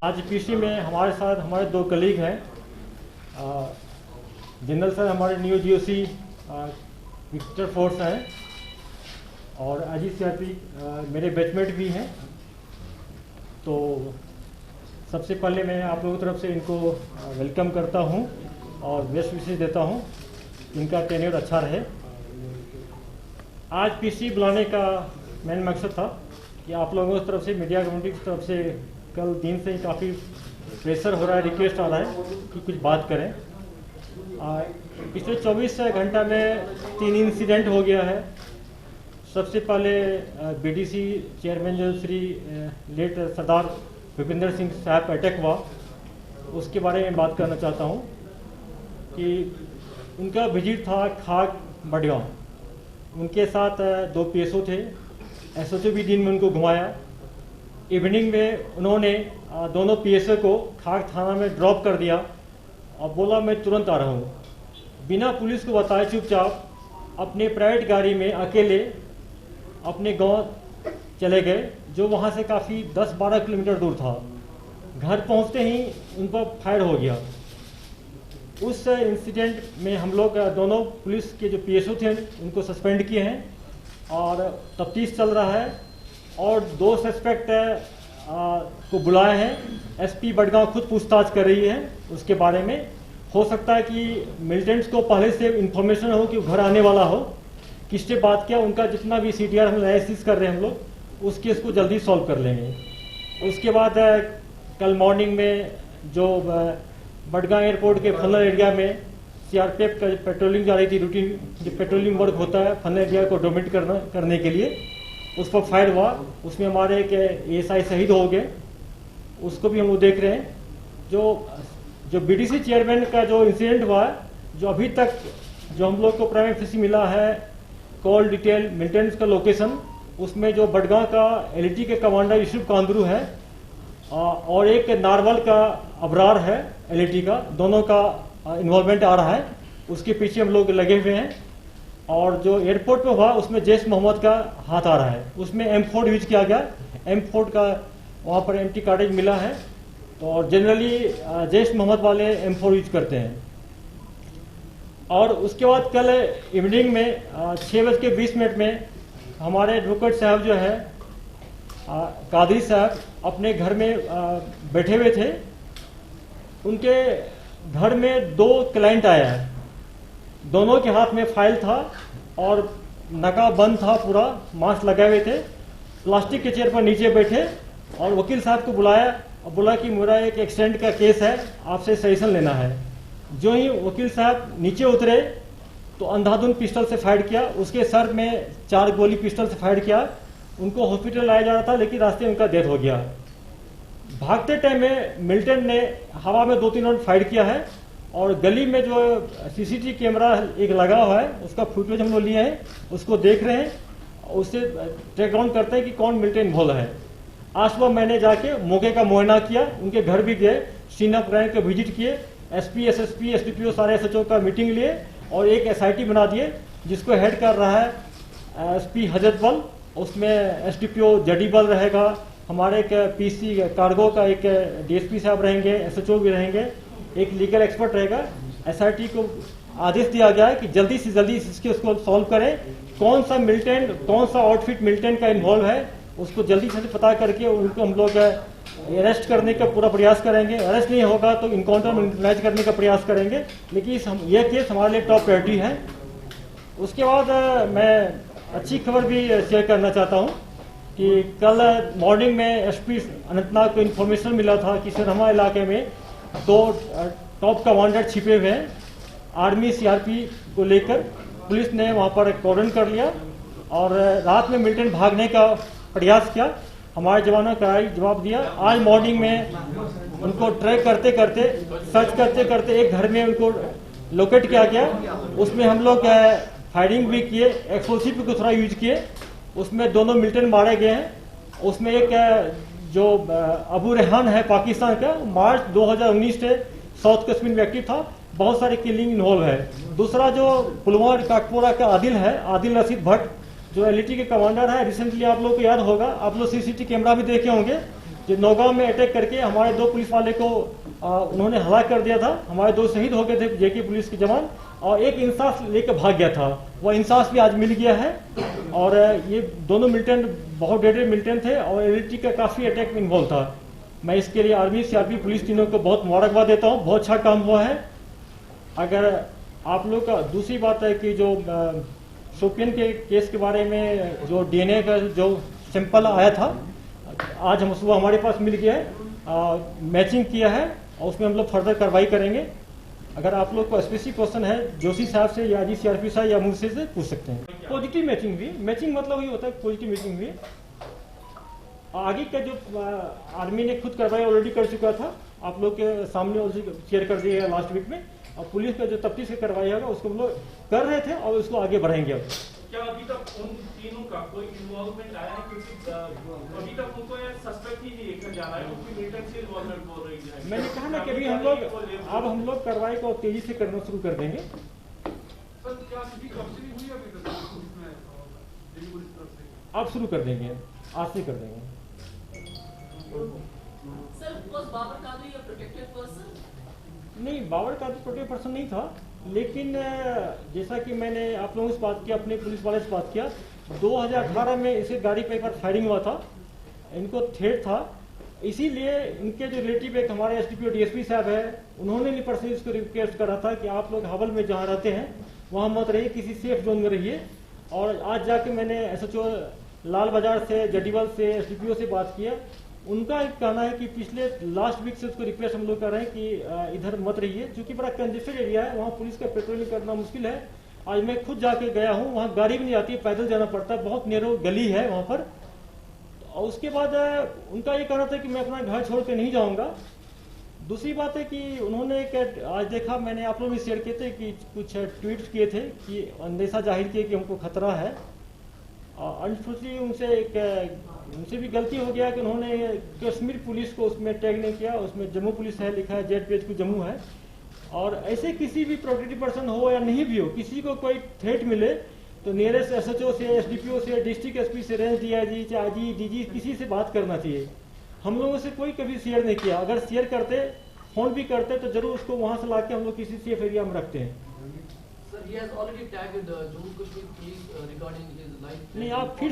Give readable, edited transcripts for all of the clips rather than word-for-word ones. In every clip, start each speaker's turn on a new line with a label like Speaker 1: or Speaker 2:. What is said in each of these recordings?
Speaker 1: आज पीसी में हमारे साथ हमारे दो कलीग हैं। जनरल सर हमारे न्यू जीओसी विक्टर फोर्स हैं और अजीत सीआरपी मेरे बैचमेट भी हैं। तो सबसे पहले मैं आप लोगों की तरफ से इनको वेलकम करता हूं और बेस्ट विशेष देता हूं। इनका टेन्योर अच्छा रहे। आज पीसी बुलाने का मेन मकसद था कि आप लोगों की तरफ से, मीडिया कम्युनिटी की तरफ से कल दिन से ही काफ़ी प्रेशर हो रहा है, रिक्वेस्ट आ रहा है कि कुछ बात करें। पिछले 24 घंटा में 3 इंसिडेंट हो गया है। सबसे पहले बीडीसी चेयरमैन जो श्री लेट सरदार भूपेंद्र सिंह साहब अटैक हुआ, उसके बारे में बात करना चाहता हूं कि उनका विजिट था खाग बड़गांव। उनके साथ 2 पीएसओ थे। एसओ भी दिन में उनको घुमाया। इवनिंग में उन्होंने दोनों पीएसओ को खाग थाना में ड्रॉप कर दिया और बोला मैं तुरंत आ रहा हूँ। बिना पुलिस को बताए चुपचाप अपने प्राइवेट गाड़ी में अकेले अपने गांव चले गए, जो वहाँ से काफ़ी 10-12 किलोमीटर दूर था। घर पहुँचते ही उन पर फायर हो गया। उस इंसिडेंट में हम लोग दोनों पुलिस के जो पीएसओ थे उनको सस्पेंड किए हैं और तफ्तीश चल रहा है और 2 सस्पेक्ट को बुलाए हैं। एसपी बड़गांव खुद पूछताछ कर रही है उसके बारे में। हो सकता है कि मिलिटेंट्स को पहले से इंफॉर्मेशन हो कि घर आने वाला हो, किससे बात किया, उनका जितना भी सीटीआर हम एनालिसिस कर रहे हैं हम लोग, उस केस को जल्दी सॉल्व कर लेंगे। उसके बाद कल मॉर्निंग में जो बड़गांव एयरपोर्ट के फनल एरिया में सीआरपीएफ का पेट्रोलिंग जा रही थी, रूटीन जो पेट्रोलिंग वर्क होता है फनल एरिया को डोमिनेट करने के लिए, उस पर फायर हुआ। उसमें हमारे एक एएसआई शहीद हो गए, उसको भी हम लोग देख रहे हैं। जो बीडीसी चेयरमैन का जो इंसिडेंट हुआ, जो अभी तक जो हम लोग को प्राइम एफिसी मिला है कॉल डिटेल मिलिटेंट्स का लोकेशन, उसमें जो बड़गांव का एलईटी के कमांडर यूसुफ कांदरू है और एक नारवल का अबरार है एलईटी का, दोनों का इन्वॉल्वमेंट आ रहा है। उसके पीछे हम लोग लगे हुए हैं। और जो एयरपोर्ट पे हुआ उसमें जैश मोहम्मद का हाथ आ रहा है। उसमें M4 यूज किया गया। M4 का वहाँ पर एम्प्टी कार्टेज मिला है। तो और जनरली जैश मोहम्मद वाले M4 यूज करते हैं। और उसके बाद कल इवनिंग में 6:20 में हमारे एडवोकेट साहब जो है कादरी साहब अपने घर में बैठे हुए थे। उनके घर में 2 क्लाइंट आया है। दोनों के हाथ में फाइल था और नकाब बंद था, पूरा मास्क लगाए हुए थे। प्लास्टिक के चेयर पर नीचे बैठे और वकील साहब को बुलाया और बोला कि मेरा एक एक्सीडेंट का केस है, आपसे सजेशन लेना है। जो ही वकील साहब नीचे उतरे तो अंधाधुंध पिस्टल से फायर किया। उसके सर में 4 गोली पिस्टल से फायर किया। उनको हॉस्पिटल लाया जा रहा था, लेकिन रास्ते में उनका डेथ हो गया। भागते टाइम में मिलिटेंट ने हवा में 2-3 राउंड फायर किया है और गली में जो सीसीटीवी कैमरा एक लगा हुआ है उसका फुटेज हम लोग लिए हैं, उसको देख रहे हैं। उससे ट्रैक डाउन करते हैं कि कौन मिलिटेंट इन्वॉल्व है। आज सुबह मैंने जाके मौके का मुआयना किया, उनके घर भी गए, सीन ऑफ क्राइम का विजिट किए, एसपी, एसएसपी, एसडीपीओ सारे एसएचओ का मीटिंग लिए और एक एसआईटी बना दिए जिसको हेड कर रहा है एसपी हजरत बल। उसमें एसडीपीओ जडी बल रहेगा, हमारे एक पीसी कार्गो का एक डीएसपी साहब रहेंगे, एसएचओ भी रहेंगे, एक लीगल एक्सपर्ट रहेगा। एसआईटी को आदेश दिया गया है कि जल्दी से जल्दी उसको सॉल्व करें। कौन सा मिलिटेंट, कौन सा आउटफिट मिलिटेंट का इन्वॉल्व है, उसको जल्दी से पता करके उनको हम लोग अरेस्ट करने का पूरा प्रयास करेंगे। अरेस्ट नहीं होगा तो इनकाउंटर में यूटिलाइज करने का प्रयास करेंगे, लेकिन यह केस हमारे लिए टॉप प्रायोरिटी है। उसके बाद मैं अच्छी खबर भी शेयर करना चाहता हूँ कि कल मॉर्निंग में एसपी अनंतनाग को इन्फॉर्मेशन मिला था कि सरहमा इलाके में 2 टॉप कमांडर छिपे हुए हैं। आर्मी सीआरपी को लेकर पुलिस ने वहां पर कॉर्डन कर लिया और रात में मिलिटेंट भागने का प्रयास किया। हमारे जवानों का जवाब दिया। आज मॉर्निंग में उनको ट्रैक करते करते, सर्च करते करते एक घर में उनको लोकेट किया गया। उसमें हम लोग फायरिंग भी किए, एक्सप्लोसिव भी थोड़ा यूज किए। उसमें दोनों मिलिटेंट मारे गए हैं। उसमें एक जो अबू रेहान है पाकिस्तान का, मार्च 2019 से साउथ कश्मीर में एक्टिव था, बहुत सारे किलिंग इन्वॉल्व है। दूसरा जो पुलवामा काकपुरा का आदिल है, आदिल रशीद भट्ट, जो एलईटी के कमांडर है। रिसेंटली आप लोग को याद होगा, आप लोग सीसीटीवी कैमरा भी देखे होंगे, जो नौगांव में अटैक करके हमारे 2 पुलिस वाले को उन्होंने हलाक कर दिया था। हमारे 2 शहीद हो गए थे जेके पुलिस के जवान, और एक इंसास लेकर भाग गया था। वह इंसास भी आज मिल गया है। और ये दोनों मिलिटेंट बहुत डेडेड मिलिटेंट थे और एलटी का काफ़ी अटैक में इन्वॉल्व था। मैं इसके लिए आर्मी, सीआरपी, पुलिस तीनों को बहुत मुबारकबाद देता हूँ। बहुत अच्छा काम हुआ है। अगर आप लोग का दूसरी बात है कि जो शोपियन के केस के बारे में जो डीएनए का जो सैंपल आया था, आज हम सुबह हमारे पास मिल गया है, मैचिंग किया है और उसमें हम लोग फर्दर कार्रवाई करेंगे। अगर आप लोग को स्पेसिफिक क्वेश्चन है जोशी साहब से या सीआरपी साहब या मुझसे से पूछ सकते हैं। पॉजिटिव मैचिंग हुई, मैचिंग मतलब ये होता है पॉजिटिव मैचिंग हुई। आगे का जो आर्मी ने खुद कार्रवाई ऑलरेडी कर चुका था, आप लोग के सामने शेयर कर दिया है लास्ट वीक में, और पुलिस का जो तफ्तीश की कार्रवाई होगा उसको हम लोग कर रहे थे और उसको आगे बढ़ाएंगे। अब
Speaker 2: क्या अभी तक उन तीनों का कोई इन्वॉल्वमेंट आया है? क्योंकि अभी तक उनको सस्पेक्ट ही नहीं देखा जा रहा है, क्योंकि मिलिटेंट से इन्वॉल्वमेंट हो रही है।
Speaker 1: मैंने कहा ना कि अभी हम लोग कार्रवाई को तेजी से करना शुरू कर देंगे। अब शुरू कर देंगे, आज से कर देंगे। नहीं, बाबर कादरी प्रोटेक्टेड पर्सन नहीं था, लेकिन जैसा कि मैंने आप लोगों से बात किया, अपने पुलिस वाले से बात किया, 2018 में इसे गाड़ी पे एक बार फायरिंग हुआ था, इनको थ्रेट था, इसीलिए इनके जो रिलेटिव एक हमारे एसडीपीओ डीएसपी साहब है, उन्होंने भी पर्सनली इसको रिक्वेस्ट करा था कि आप लोग हवल में जहाँ रहते हैं वहाँ मत रहिए, किसी सेफ जोन में रहिए। और आज जाके मैंने एसएचओ लाल बाजार से, जडीवाल से, एसडीपीओ से बात किया। उनका एक कहना है कि पिछले लास्ट वीक से उसको रिक्वेस्ट हम लोग कर रहे हैं कि इधर मत रहिए, क्योंकि बड़ा कंजेस्टेड एरिया है, वहाँ पुलिस का पेट्रोलिंग करना मुश्किल है। आज मैं खुद जाके गया हूँ, वहाँ गाड़ी भी नहीं आती है, पैदल जाना पड़ता है, बहुत नैरो गली है वहाँ पर। और उसके बाद उनका ये कहना था कि मैं अपना घर छोड़ के नहीं जाऊँगा। दूसरी बात है कि उन्होंने एक आज देखा, मैंने आप लोग भी शेयर किए थे कि कुछ ट्वीट किए थे कि अंदेशा जाहिर किए कि हमको खतरा है। अनफॉर्चुनेटली उनसे भी गलती हो गया कि उन्होंने कश्मीर पुलिस को उसमें टैग नहीं किया, उसमें जम्मू पुलिस है लिखा है, ZPH को जम्मू है। और ऐसे किसी भी प्रोटेक्टेड पर्सन हो या नहीं भी हो, किसी को कोई थ्रेट मिले तो नियरेस्ट एसएचओ से, एसडीपीओ से, डिस्ट्रिक्ट एसपी से, रेंज डीआईजी, आईजी, डीजी, किसी से बात करना चाहिए। हम लोगों से कोई कभी शेयर नहीं किया। अगर शेयर करते, फोन भी करते, तो जरूर उसको वहां से लाके हम लोग किसी सेफ एरिया में रखते हैं। नहीं, आप फिर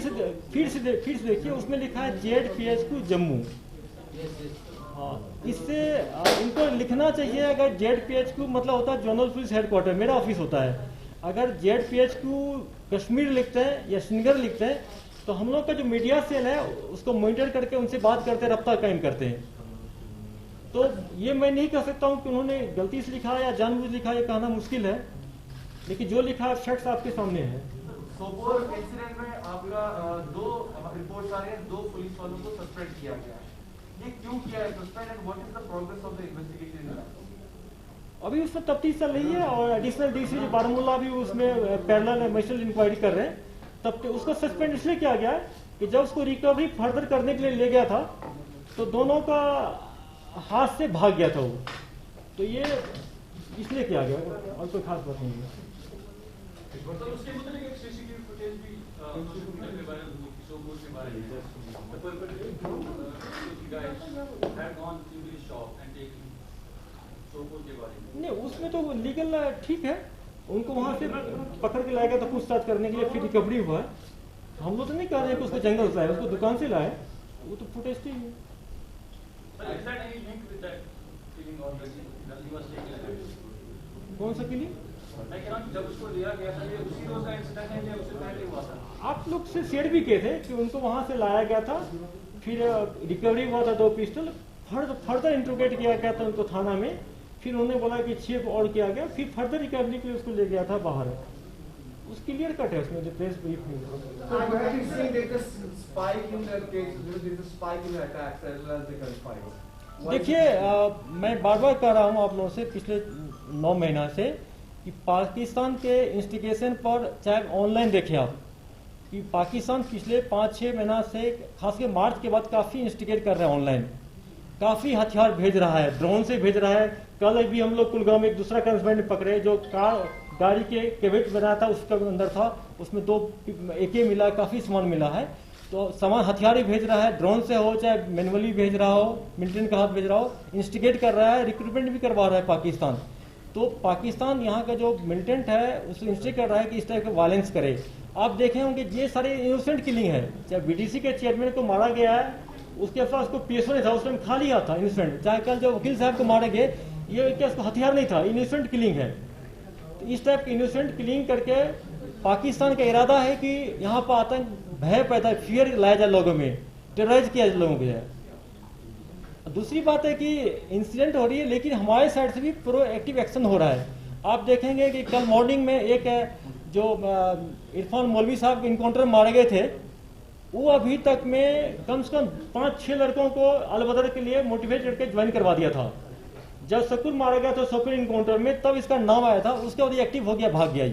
Speaker 1: से देखिए, उसमें लिखा है ZPH को जम्मू। हाँ, इससे इनको लिखना चाहिए, अगर ZPH को मतलब होता है जोनल पुलिस हेडक्वार्टर, मेरा ऑफिस होता है। अगर ZPH को कश्मीर लिखते हैं या श्रीनगर लिखते हैं तो हम लोग का जो मीडिया सेल है उसको मॉनिटर करके उनसे बात करते, रब्ता कायम करते हैं। तो ये मैं नहीं कह सकता हूँ कि उन्होंने गलती से लिखा या जानबूझ लिखा, ये कहना मुश्किल है, लेकिन जो लिखा है फैक्ट्स आपके सामने है।
Speaker 3: सोपोर इंसिडेंट में आपका 2 रिपोर्ट्स आ रहे हैं, 2 पुलिस वालों को सस्पेंड किया गया है। ये क्यों किया है suspend, and what is the progress of the investigation? अभी
Speaker 1: उसमें तफ्तीश चल रही है और एडिशनल डीसी बारामूला भी उसमें पैरेलल मजिस्ट्रेट इंक्वायरी कर रहे हैं। तब उसको सस्पेंड इसलिए किया गया है कि जब उसको रिकवरी फर्दर करने के लिए ले गया था तो दोनों का हाथ से भाग गया था वो, तो ये इसलिए किया गया और कोई खास बात नहीं है। नहीं, उसमें तो लीगल ठीक है, उनको वहां से पकड़ के लाया गया तो पूछताछ करने के लिए, फिर रिकवरी हुआ है। हम लोग तो नहीं कह रहे हैं कि उसको जंगल से लाए, उसको दुकान से लाए, वो तो फुटेज थी। कौन सा किलिंग?
Speaker 2: जब उसको लिया गया था, ये उसी रोज का इंसिडेंट है या उससे पहले हुआ था?
Speaker 1: आप लोग से शेयर भी किए थे कि उनको वहां से लाया गया था, फिर रिकवरी हुआ था 2 पिस्टल, फर्दर इंट्रोगेट किया गया था उनको थाना में, फिर उन्होंने बोला कि 6 और किया गया, फिर फर्दर रिकवरी के लिए उसको ले गया था बाहर। उस क्लियर कट है उसमें जो प्रेस ब्रीफ में। देखिए, मैं बार बार कह रहा हूँ आप लोगों से पिछले 9 महीना से कि पाकिस्तान के इंस्टिगेशन पर, चाहे ऑनलाइन देखें आप, कि पाकिस्तान पिछले 5-6 महीना से, खासकर मार्च के बाद काफ़ी इंस्टिगेट कर रहे हैं ऑनलाइन, काफ़ी हथियार भेज रहा है, ड्रोन से भेज रहा है। कल भी हम लोग कुलगांव में एक दूसरा कंसमेंट पकड़े जो गाड़ी के कैवेट बनाया था, उसका अंदर था, उसमें 2 AK मिला, काफ़ी सामान मिला है। तो सामान हथियार ही भेज रहा है, ड्रोन से हो चाहे मैनुअली भेज रहा हो, मिलिटेंट का हाथ भेज रहा हो, इंस्टिगेट कर रहा है, रिक्रूटमेंट भी करवा रहा है पाकिस्तान। तो पाकिस्तान यहाँ का जो मिलिटेंट है उसको इंस्टिगेट कर रहा है कि इस टाइप का वायलेंस करे। आप देखे होंगे ये सारे इनोसेंट किलिंग है, चाहे बीडीसी के चेयरमैन को मारा गया है, उसके पास उसको पीएसओ नहीं था, उस टाइम खा लिया था इनोसेंट, चाहे कल जो वकील साहब को मारे गए ये क्या उसको हथियार नहीं था, इनोसेंट किलिंग है। तो इस टाइप की इनोसेंट किलिंग करके पाकिस्तान का इरादा है कि यहाँ पर आतंक भय पैदा, फियर लाया जाए लोगों में, टेरराइज किया जाए लोगों को जाए। दूसरी बात है कि इंसिडेंट हो रही है लेकिन हमारे साइड से भी प्रोएक्टिव एक्शन हो रहा है। आप देखेंगे कि कल मॉर्निंग में एक जो इरफान मौलवी साहब इनकाउंटर मारे गए थे, वो अभी तक में कम से कम 5-6 लड़कों को अलबदर के लिए मोटिवेट करके ज्वाइन करवा दिया था। जब शकुल मारा गया था शकुल इनकाउंटर में, तब इसका नाम आया था, उसके बाद एक्टिव हो गया, भाग गया।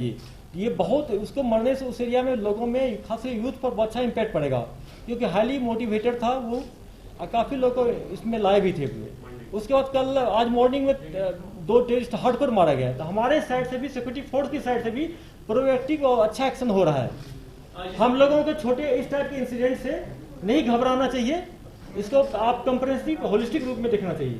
Speaker 1: ये बहुत, उसको मरने से उस एरिया में लोगों में खास यूथ पर बहुत अच्छा इम्पैक्ट पड़ेगा, क्योंकि हाईली मोटिवेटेड था वो, काफी लोग को इसमें लाए भी थे। उसके बाद कल आज मॉर्निंग में 2 टेररिस्ट हार्डकोर मारा गया। तो हमारे साइड से भी, सिक्योरिटी फोर्स की साइड से भी प्रोएक्टिव और अच्छा एक्शन हो रहा है। हम लोगों को छोटे इस टाइप के इंसिडेंट से नहीं घबराना चाहिए, इसको आप कंप्रेहेंसिव होलिस्टिक रूप में देखना चाहिए।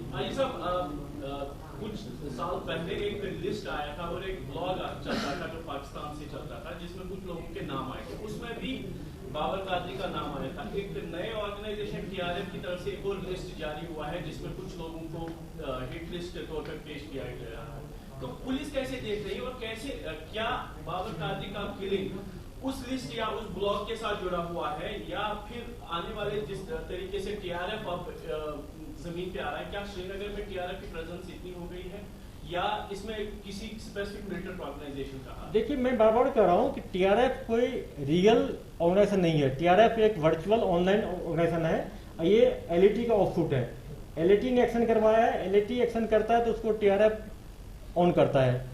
Speaker 2: कुछ साल पहले एक लिस्ट आया था और एक ब्लॉग चलता था जो पाकिस्तान से चलता था, जिसमें कुछ लोगों के नाम आए थे, उसमें भी बाबर कादरी का नाम आया था। एक नए ऑर्गेनाइजेशन टीआरएफ की तरफ से एक और लिस्ट जारी हुआ है जिसमें कुछ लोगों को हिट लिस्ट के तौर पर पेश किया गया है। तो पुलिस कैसे देख रही है और कैसे, क्या बाबर कादरी का किलिंग उस लिस्ट या उस ब्लॉग के साथ जुड़ा हुआ है, या फिर आने वाले जिस तरीके से टीआरएफ अब जमीन पे आ रहा है, क्या श्रीनगर में टीआरएफ की प्रेजेंस इतनी हो गई है या इसमें किसी स्पेसिफिक मिलिटेंट ऑर्गेनाइजेशन का?
Speaker 1: देखिए, मैं बार बार कह रहा हूँ कि टीआरएफ कोई रियल ऑर्गेनाइजेशन नहीं है। टीआरएफ एक वर्चुअल ऑनलाइन ऑर्गेनाइजेशन है। ये एलईटी का ऑफशूट है। एलईटी ने एक्शन करवाया है, एलईटी एक्शन करता है तो उसको टीआरएफ ऑन करता है।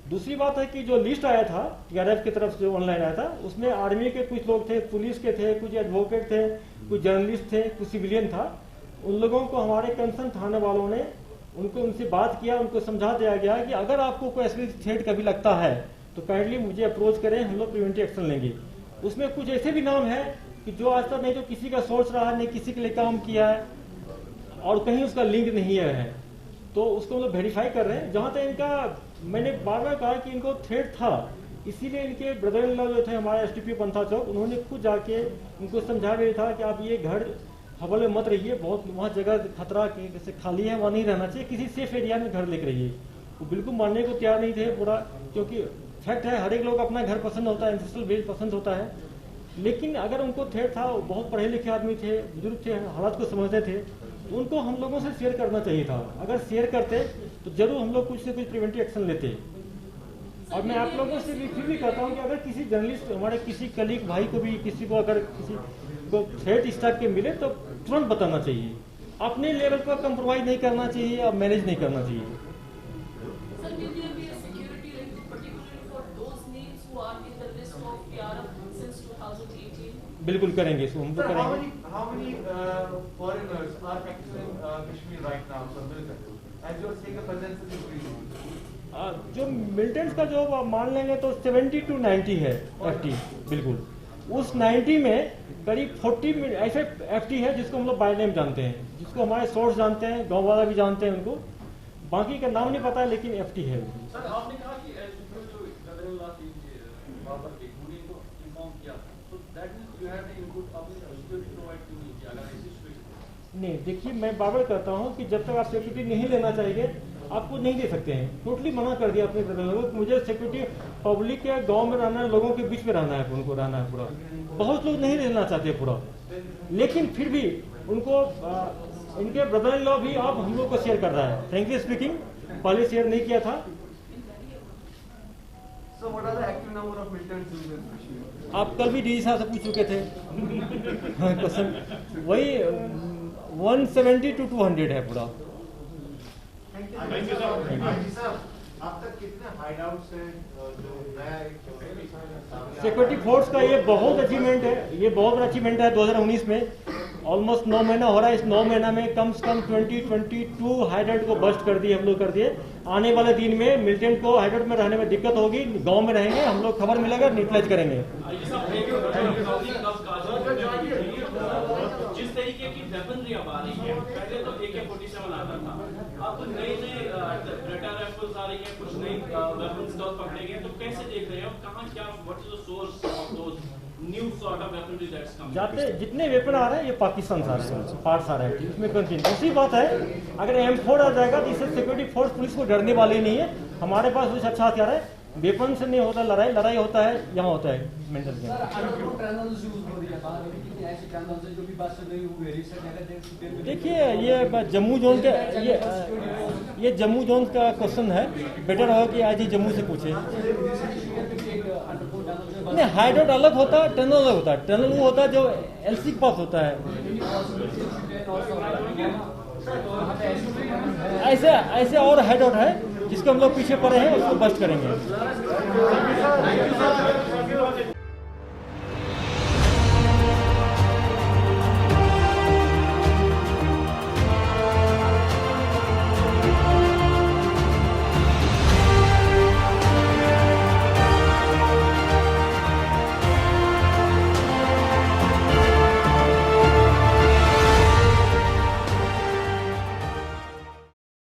Speaker 1: दूसरी बात है कि जो लिस्ट आया था टीआरएफ की तरफ से ऑनलाइन आया था, उसमें आर्मी के कुछ लोग थे, पुलिस के थे, कुछ एडवोकेट थे, कुछ जर्नलिस्ट थे, कुछ सिविलियन था। उन लोगों को हमारे कंसर्न थाने वालों ने उनसे बात किया, उनको समझा दिया गया कि अगर आपको कोई ऐसी थ्रेट कभी लगता है तो काइंडली मुझे अप्रोच करें, हम लोग प्रिवेंटिव एक्शन लेंगे। उसमें कुछ ऐसे भी नाम है कि जो आज तक नहीं तो किसी का सोच रहा है, नहीं किसी के लिए काम किया है और कहीं उसका लिंक नहीं है, तो उसको हम लोग वेरीफाई कर रहे हैं। जहां तक इनका, मैंने बार बार कहा कि इनको थ्रेट था, इसीलिए इनके ब्रदर इन लॉ जो थे हमारे एसटीपी पंथा चौक, उन्होंने खुद जाके इनको समझा भी था कि आप ये घर हवाले मत रहिए, बहुत वहाँ जगह खतरा की जैसे खाली है, वहाँ नहीं रहना चाहिए, किसी सेफ एरिया में घर लेकर रहिए। वो बिल्कुल मानने को तैयार नहीं थे पूरा, क्योंकि फैक्ट है हर एक लोग अपना घर पसंद होता है, एंसेस्ट्रल बेस पसंद होता है। लेकिन अगर उनको थ्रेट था, बहुत पढ़े लिखे आदमी थे, बुजुर्ग थे, हालात को समझते थे, तो उनको हम लोगों से शेयर करना चाहिए था। अगर शेयर करते तो जरूर हम लोग कुछ से कुछ प्रिवेंटिव एक्शन लेते। और मैं आप लोगों से भी फिर भी कहता हूँ कि अगर किसी जर्नलिस्ट, हमारे किसी कलीग भाई को भी, किसी को अगर किसी को थ्रेट इस टाइप के मिले तो तुरंत बताना चाहिए। अपने लेवल पर कंप्रोमाइज नहीं करना चाहिए और मैनेज नहीं करना चाहिए। बिल्कुल करेंगे, इसको हम तो करेंगे।
Speaker 3: How many foreigners are active in Kashmir right now, sir? As you are saying, the presence is increasing.
Speaker 1: जो मिलिटेंट्स का जो मान लेंगे तो 70 to 90 है एफटी, बिल्कुल। उस 90 में करीब 40 ऐसे एफटी है जिसको हम लोग बाय नेम जानते हैं, जिसको हमारे सोर्स जानते हैं, गांव वाला भी जानते हैं उनको, बाकी का नाम नहीं पता है, लेकिन एफटी है।
Speaker 4: सर, आपने कहा कि जो ब्रदर-इन-लॉ थी बाबर की, उन्हीं को इन्फॉर्म किया, तो that means you have the input of security provide to me, अगर ऐसी सिचुएशन।
Speaker 1: नहीं, देखिए, मैं बाबर कहता हूँ कि जब तक आप सिक्योरिटी नहीं लेना चाहिए आपको नहीं दे सकते हैं। टोटली मना कर दिया अपने ब्रदर लोगों को, मुझे सिक्योरिटी पब्लिक के गांव में रहना है, लोगों के बीच में रहना है, उनको रहना है पूरा। बहुत लोग नहीं रहना चाहते पूरा, लेकिन फिर भी उनको इनके ब्रदर इन लॉ भी अब हम लोग को शेयर कर रहा है। फ्रेंकली स्पीकिंग, पहले शेयर नहीं किया था।
Speaker 3: So what are the active number of militants in Kashmir?
Speaker 1: आप कल भी डीजी साहब से पूछ चुके थे क्वेश्चन, वही 170 to 200 है पूरा।
Speaker 5: अब तक कितने हाइडआउट्स हैं जो नया
Speaker 1: सिक्योरिटी फोर्स का ये बहुत अचीवमेंट है, ये बहुत बड़ा अचीवमेंट है। 2019 में ऑलमोस्ट 9 महीना हो रहा है, इस 9 महीना में कम से कम 22 हाइडआउट को बस्ट कर दिए, हम लोग कर दिए। आने वाले दिन में मिलिटेंट को हाइडआउट में रहने में दिक्कत होगी, गांव में रहेंगे, हम लोग खबर मिलेगा, न्यूट्रलाइज करेंगे।
Speaker 2: वेपनरी अब आ रही है, पहले तो AK-47 आता था, अब तो नए ब्रेटा राइफल्स आ रही है, कुछ नई वेपन्स पकड़े गए, तो कैसे देख रहे हैं और कहाँ क्या, what is the source of those new sort of weaponry that's coming?
Speaker 1: जाते जितने वेपन आ रहे हैं ये पाकिस्तान से आ रहे हैं, पार्ट्स आ रहे हैं, इसमें कंटिन्यू। दूसरी बात है, अगर M4 आ जाएगा तो इससे सिक्योरिटी फोर्स पुलिस को डरने वाले नहीं है। हमारे पास कुछ अच्छा हथियार है, वेपन से नहीं होता लड़ाई, लड़ाई होता है यहाँ होता है मेंटल गेम। देखिए ये जम्मू जोन के ये जम्मू जोन का क्वेश्चन है, बेटर होगा कि आज ही जम्मू से पूछे। नहीं, हाइड अलग होता है, टनल अलग होता है। टनल वो होता है जो LC के पास होता है। ऐसे और हाइड आउट है जिसको हम लोग पीछे पड़े हैं, उसको बस्ट करेंगे।